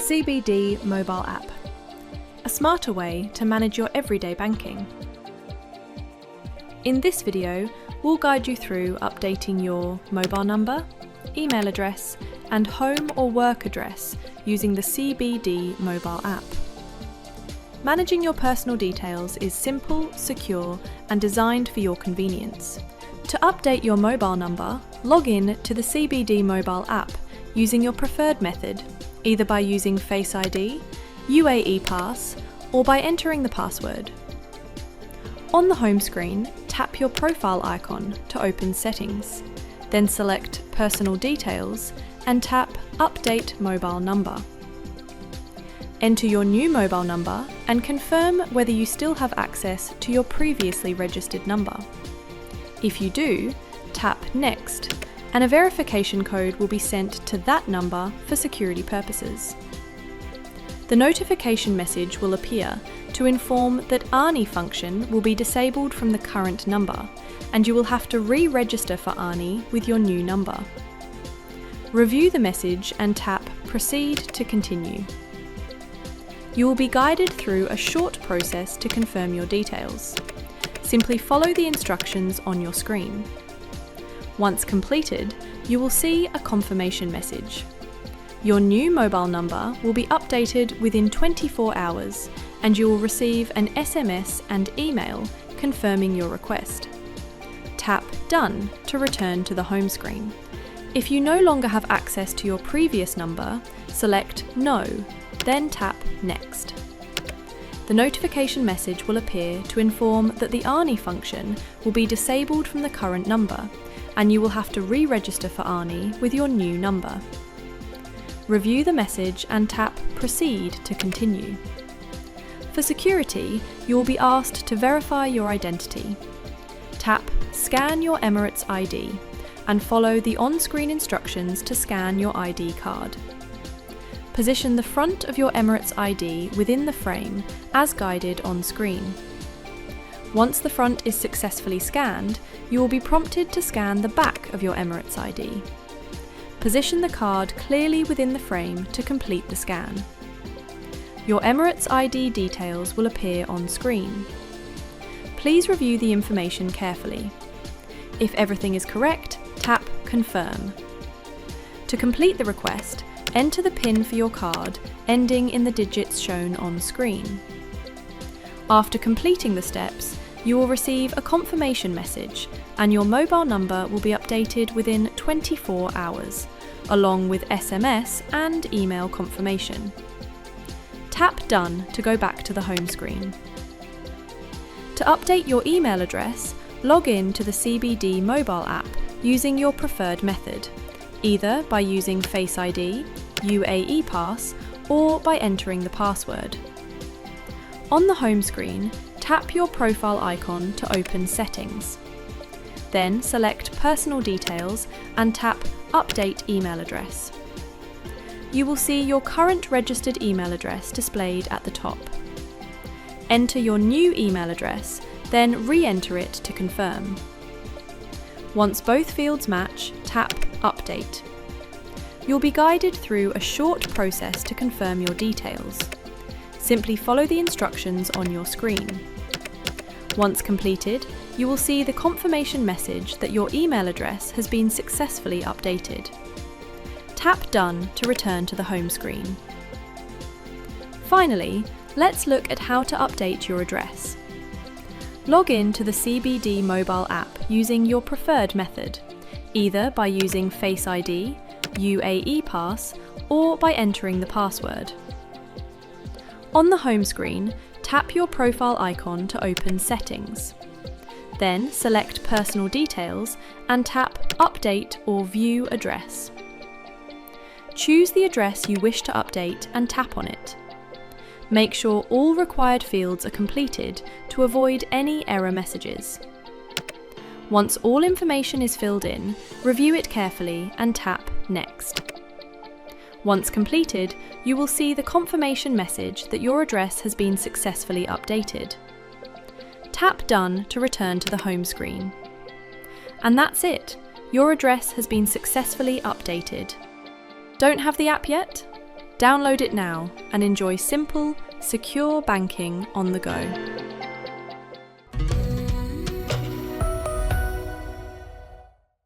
CBD Mobile App, a smarter way to manage your everyday banking. In this video, we'll guide you through updating your mobile number, email address, and home or work address using the CBD Mobile App. Managing your personal details is simple, secure, and designed for your convenience. To update your mobile number, log in to the CBD Mobile App using your preferred method, either by using Face ID, UAE Pass, or by entering the password. On the home screen, tap your profile icon to open Settings, then select Personal Details and tap Update Mobile Number. Enter your new mobile number and confirm whether you still have access to your previously registered number. If you do, tap Next, and a verification code will be sent to that number for security purposes. The notification message will appear to inform that ANI function will be disabled from the current number, and you will have to re-register for ANI with your new number. Review the message and tap Proceed to continue. You will be guided through a short process to confirm your details. Simply follow the instructions on your screen. Once completed, you will see a confirmation message. Your new mobile number will be updated within 24 hours, and you will receive an SMS and email confirming your request. Tap Done to return to the home screen. If you no longer have access to your previous number, select No, then tap Next. The notification message will appear to inform that the ANI function will be disabled from the current number, and you will have to re-register for ANI with your new number. Review the message and tap Proceed to continue. For security, you will be asked to verify your identity. Tap Scan your Emirates ID and follow the on-screen instructions to scan your ID card. Position the front of your Emirates ID within the frame as guided on screen. Once the front is successfully scanned, you will be prompted to scan the back of your Emirates ID. Position the card clearly within the frame to complete the scan. Your Emirates ID details will appear on screen. Please review the information carefully. If everything is correct, tap Confirm. To complete the request, enter the PIN for your card ending in the digits shown on screen. After completing the steps, you will receive a confirmation message and your mobile number will be updated within 24 hours, along with SMS and email confirmation. Tap Done to go back to the home screen. To update your email address, log in to the CBD Mobile App using your preferred method, either by using Face ID, UAE Pass, or by entering the password. On the home screen, tap your profile icon to open Settings. Then select Personal Details and tap Update Email Address. You will see your current registered email address displayed at the top. Enter your new email address, then re-enter it to confirm. Once both fields match, tap Update. You'll be guided through a short process to confirm your details. Simply follow the instructions on your screen. Once completed, you will see the confirmation message that your email address has been successfully updated. Tap Done to return to the home screen. Finally, let's look at how to update your address. Log in to the CBD Mobile App using your preferred method, either by using Face ID, UAE Pass, or by entering the password. On the home screen, tap your profile icon to open Settings. Then select Personal Details and tap Update or View Address. Choose the address you wish to update and tap on it. Make sure all required fields are completed to avoid any error messages. Once all information is filled in, review it carefully and tap Next. Once completed, you will see the confirmation message that your address has been successfully updated. Tap Done to return to the home screen. And that's it! Your address has been successfully updated. Don't have the app yet? Download it now and enjoy simple, secure banking on the go.